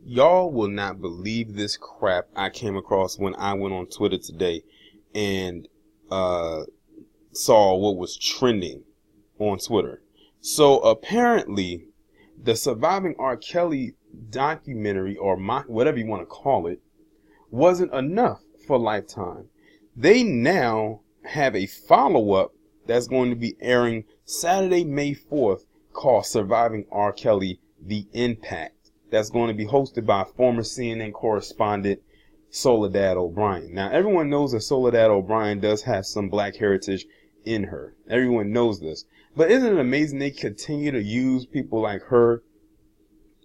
Y'all will not believe this crap I came across when I went on Twitter today and saw what was trending on Twitter. So apparently, the Surviving R. Kelly documentary, or whatever you want to call it, wasn't enough for Lifetime. They now have a follow-up that's going to be airing Saturday, May 4th, called Surviving R. Kelly: The Impact. That's going to be hosted by former CNN correspondent Soledad O'Brien. Now, everyone knows that Soledad O'Brien does have some black heritage in her. Everyone knows this. But isn't it amazing they continue to use people like her,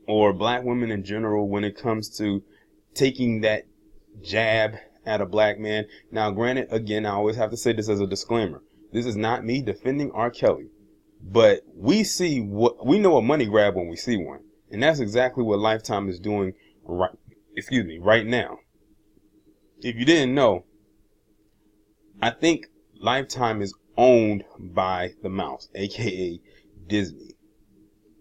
or black women in general, when it comes to taking that jab at a black man? Now, granted, again, I always have to say this as a disclaimer. This is not me defending R. Kelly. But we know a money grab when we see one. And that's exactly what Lifetime is doing right now. If you didn't know, I think Lifetime is owned by the mouse, aka Disney.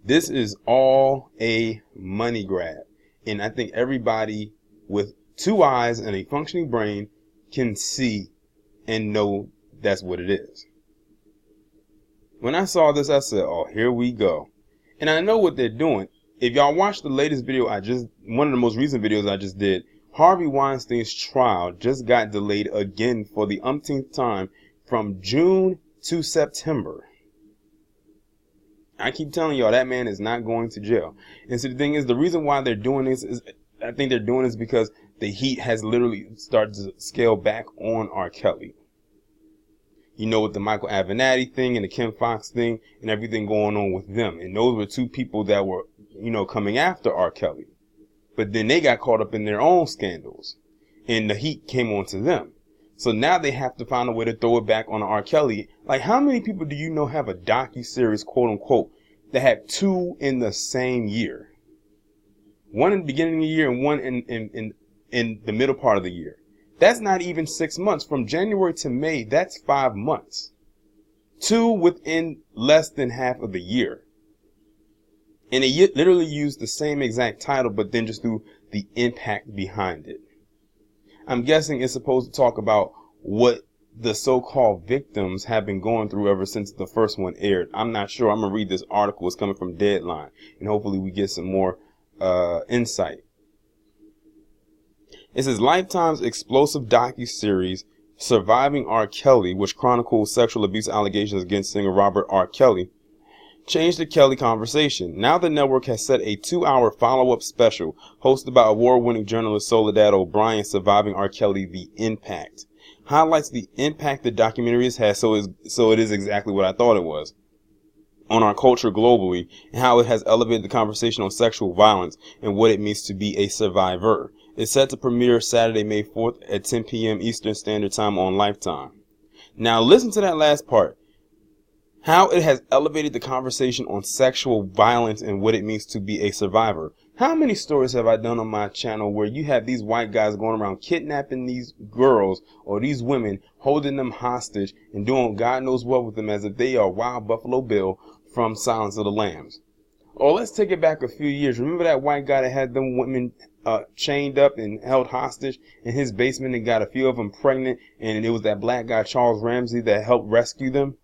This is all a money grab. And I think everybody with two eyes and a functioning brain can see and know that's what it is. When I saw this, I said, oh, here we go. And I know what they're doing. If y'all watch the latest video one of the most recent videos I just did, Harvey Weinstein's trial just got delayed again for the umpteenth time from June to September. I keep telling y'all that man is not going to jail. And so the thing is, the reason why they're doing this is, I think they're doing this because the heat has literally started to scale back on R. Kelly. You know, with the Michael Avenatti thing and the Kim Fox thing and everything going on with them. And those were two people that were, coming after R. Kelly. But then they got caught up in their own scandals. And the heat came onto them. So now they have to find a way to throw it back on R. Kelly. Like, how many people do you know have a docuseries, quote unquote, that had two in the same year? One in the beginning of the year and one in the middle part of the year. That's not even 6 months. From January to May, that's 5 months. Two within less than half of the year. And they literally used the same exact title, but then just threw the impact behind it. I'm guessing it's supposed to talk about what the so-called victims have been going through ever since the first one aired. I'm not sure. I'm going to read this article. It's coming from Deadline. And hopefully we get some more insight. It says Lifetime's explosive docuseries Surviving R. Kelly, which chronicles sexual abuse allegations against singer Robert R. Kelly, changed the Kelly conversation. Now the network has set a 2-hour follow-up special hosted by award-winning journalist Soledad O'Brien. Surviving R. Kelly: The Impact highlights the impact the documentary has had, so it is exactly what I thought it was, on our culture globally, and how it has elevated the conversation on sexual violence and what it means to be a survivor. It's set to premiere Saturday, May 4th at 10 p.m. Eastern Standard Time on Lifetime. Now listen to that last part. How it has elevated the conversation on sexual violence and what it means to be a survivor. How many stories have I done on my channel where you have these white guys going around kidnapping these girls or these women, holding them hostage and doing God knows what with them as if they are Wild Buffalo Bill from Silence of the Lambs? Or let's take it back a few years. Remember that white guy that had them women chained up and held hostage in his basement and got a few of them pregnant, and it was that black guy Charles Ramsey that helped rescue them?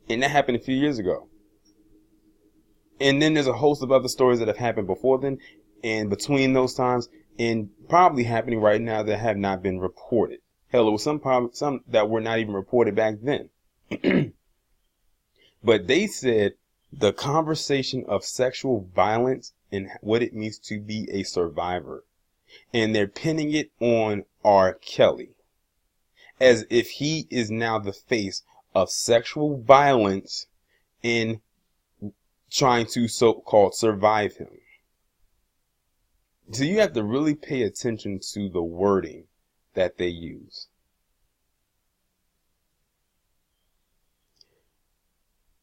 And that happened a few years ago. And then there's a host of other stories that have happened before then and between those times, and probably happening right now that have not been reported. Hell, there was some that were not even reported back then. But they said the conversation of sexual violence and what it means to be a survivor. And they're pinning it on R. Kelly, as if he is now the face of sexual violence in trying to so-called survive him. So you have to really pay attention to the wording that they use.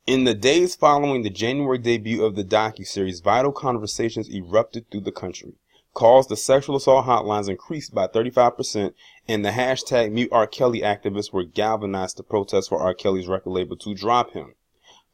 In the days following the January debut of the docuseries, vital conversations erupted through the country. Calls to sexual assault hotlines increased by 35%, and the hashtag Mute R. Kelly activists were galvanized to protest for R. Kelly's record label to drop him.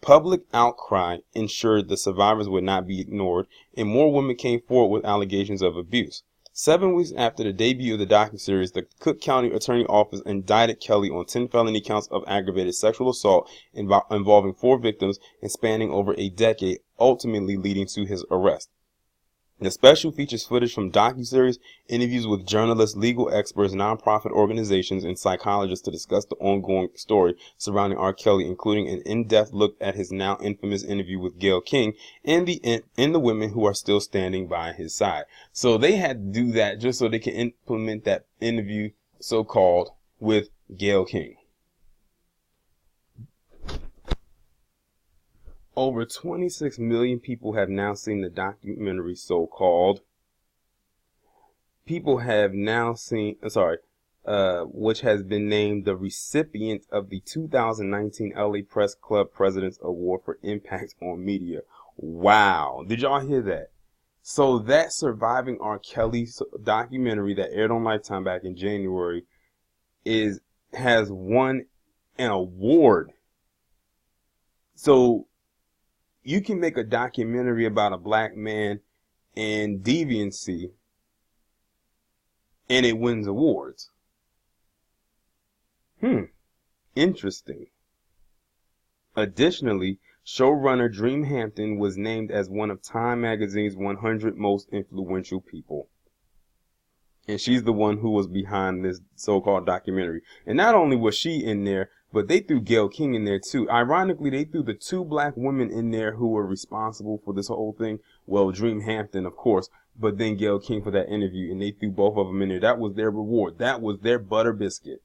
Public outcry ensured the survivors would not be ignored, and more women came forward with allegations of abuse. 7 weeks after the debut of the docuseries, the Cook County Attorney Office indicted Kelly on 10 felony counts of aggravated sexual assault involving 4 victims and spanning over a decade, ultimately leading to his arrest. The special features footage from docuseries, interviews with journalists, legal experts, nonprofit organizations, and psychologists to discuss the ongoing story surrounding R. Kelly, including an in-depth look at his now infamous interview with Gayle King and the women who are still standing by his side. So they had to do that just so they can implement that interview, so-called, with Gayle King. Over 26 million people have now seen the documentary, so-called. People have now seen, which has been named the recipient of the 2019 LA Press Club President's Award for Impact on Media. Wow. Did y'all hear that? So that Surviving R. Kelly documentary that aired on Lifetime back in January has won an award. So you can make a documentary about a black man and deviancy, and it wins awards. Interesting. Additionally, showrunner Dream Hampton was named as one of Time magazine's 100 most influential people. And she's the one who was behind this so-called documentary. And not only was she in there, but they threw Gayle King in there too. Ironically, they threw the 2 black women in there who were responsible for this whole thing. Well, Dream Hampton, of course, but then Gayle King for that interview, and they threw both of them in there. That was their reward. That was their butter biscuit.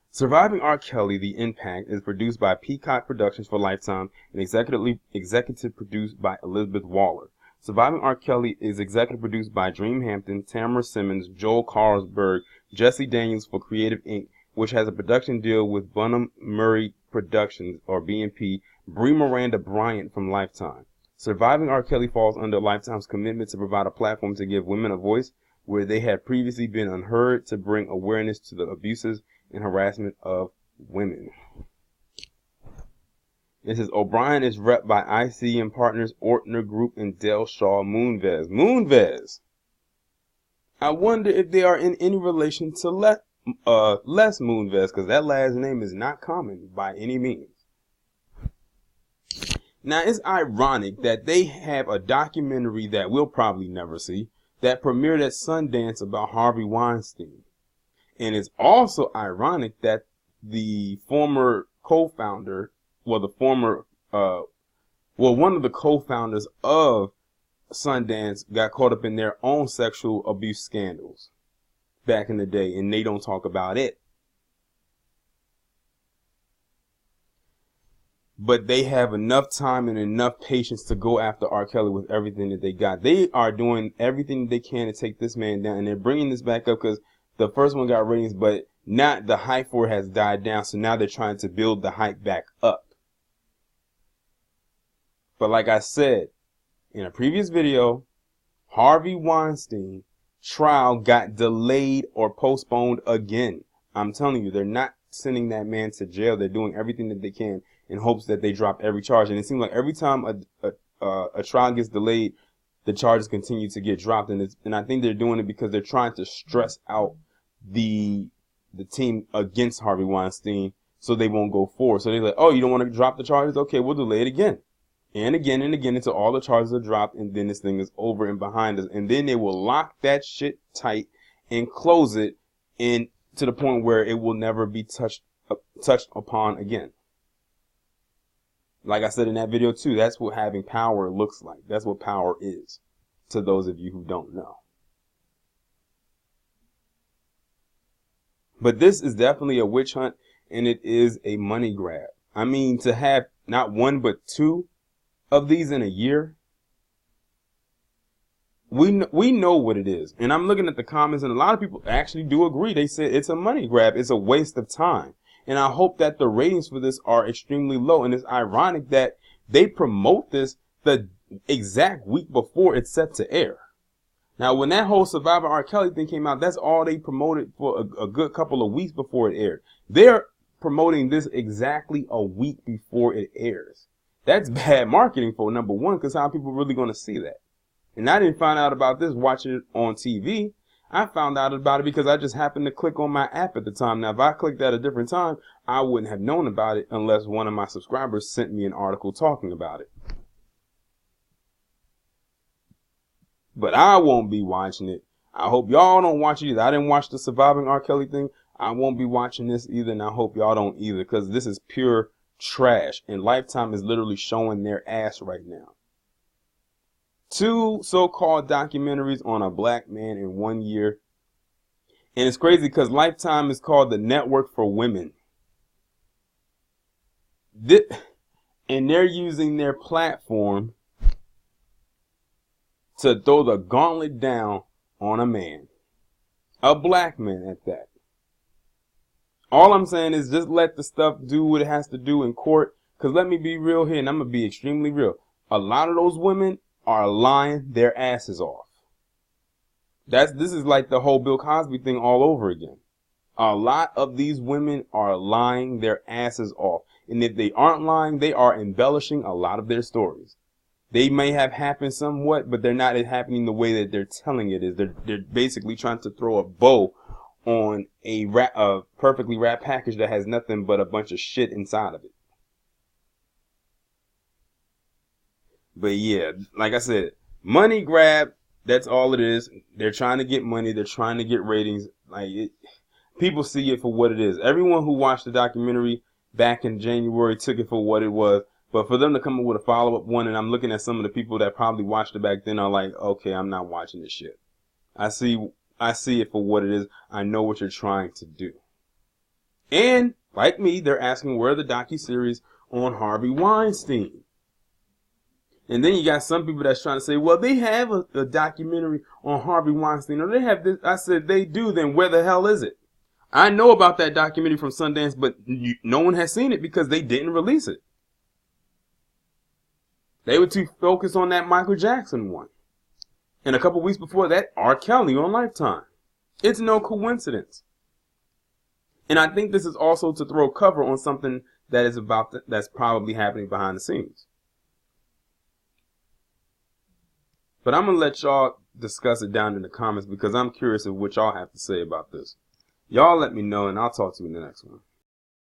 Surviving R. Kelly, The Impact, is produced by Peacock Productions for Lifetime and executive produced by Elizabeth Waller. Surviving R. Kelly is executive produced by Dream Hampton, Tamara Simmons, Joel Carlsberg, Jesse Daniels for Creative Inc., which has a production deal with Bunham Murray Productions, or BMP, Bree Miranda Bryant from Lifetime. Surviving R. Kelly falls under Lifetime's commitment to provide a platform to give women a voice where they had previously been unheard, to bring awareness to the abuses and harassment of women. It says O'Brien is rep by ICM Partners, Ortner Group, and Del Shaw Moonves. Moonves! I wonder if they are in any relation to Les Moonves, because that last name is not common by any means. Now, it's ironic that they have a documentary that we'll probably never see that premiered at Sundance about Harvey Weinstein. And it's also ironic that the former co-founder, one of the co-founders of Sundance got caught up in their own sexual abuse scandals back in the day, and they don't talk about it. But they have enough time and enough patience to go after R. Kelly with everything that they got. They are doing everything they can to take this man down, and they're bringing this back up because the first one got ratings, but not the hype for it has died down, so now they're trying to build the hype back up. But like I said in a previous video, Harvey Weinstein trial got delayed or postponed again. I'm telling you, they're not sending that man to jail. They're doing everything that they can in hopes that they drop every charge. And it seems like every time a trial gets delayed, the charges continue to get dropped. And I think they're doing it because they're trying to stress out the team against Harvey Weinstein so they won't go forward. So they're like, oh, you don't want to drop the charges? Okay, we'll delay it again. And again and again until all the charges are dropped, and then this thing is over and behind us. And then they will lock that shit tight and close it in to the point where it will never be touched upon again. Like I said in that video too, that's what having power looks like. That's what power is, to those of you who don't know. But this is definitely a witch hunt, and it is a money grab. I mean, to have not one but 2 of these in a year, we know what it is. And I'm looking at the comments, and a lot of people actually do agree. They say it's a money grab. It's a waste of time. And I hope that the ratings for this are extremely low. And it's ironic that they promote this the exact week before it's set to air. Now, when that whole Survivor R. Kelly thing came out, that's all they promoted for a good couple of weeks before it aired. They're promoting this exactly a week before it airs. That's bad marketing for number one, because how are people really going to see that? And I didn't find out about this watching it on TV. I found out about it because I just happened to click on my app at the time. Now, if I clicked at a different time, I wouldn't have known about it unless one of my subscribers sent me an article talking about it. But I won't be watching it. I hope y'all don't watch it either. I didn't watch the Surviving R. Kelly thing. I won't be watching this either, and I hope y'all don't either, because this is pure trash. And Lifetime is literally showing their ass right now. 2 so-called documentaries on a black man in 1 year. And it's crazy because Lifetime is called the Network for Women. And they're using their platform to throw the gauntlet down on a man. A black man at that. All I'm saying is just let the stuff do what it has to do in court. Because let me be real here, and I'm going to be extremely real. A lot of those women are lying their asses off. This is like the whole Bill Cosby thing all over again. A lot of these women are lying their asses off. And if they aren't lying, they are embellishing a lot of their stories. They may have happened somewhat, but they're not happening the way that they're telling it is. They're basically trying to throw a bow on a perfectly wrapped package that has nothing but a bunch of shit inside of it. But yeah, like I said, money grab, that's all it is. They're trying to get money. They're trying to get ratings. People see it for what it is. Everyone who watched the documentary back in January took it for what it was. But for them to come up with a follow-up one, and I'm looking at some of the people that probably watched it back then are like, okay, I'm not watching this shit. I see it for what it is. I know what you're trying to do. And, like me, they're asking where are the docuseries on Harvey Weinstein? And then you got some people that's trying to say, well, they have a documentary on Harvey Weinstein, or they have this. I said, they do, then where the hell is it? I know about that documentary from Sundance, but no one has seen it because they didn't release it. They were too focused on that Michael Jackson one. And a couple weeks before that, R. Kelly on Lifetime. It's no coincidence. And I think this is also to throw cover on something that is that's probably happening behind the scenes. But I'm going to let y'all discuss it down in the comments because I'm curious of what y'all have to say about this. Y'all let me know, and I'll talk to you in the next one.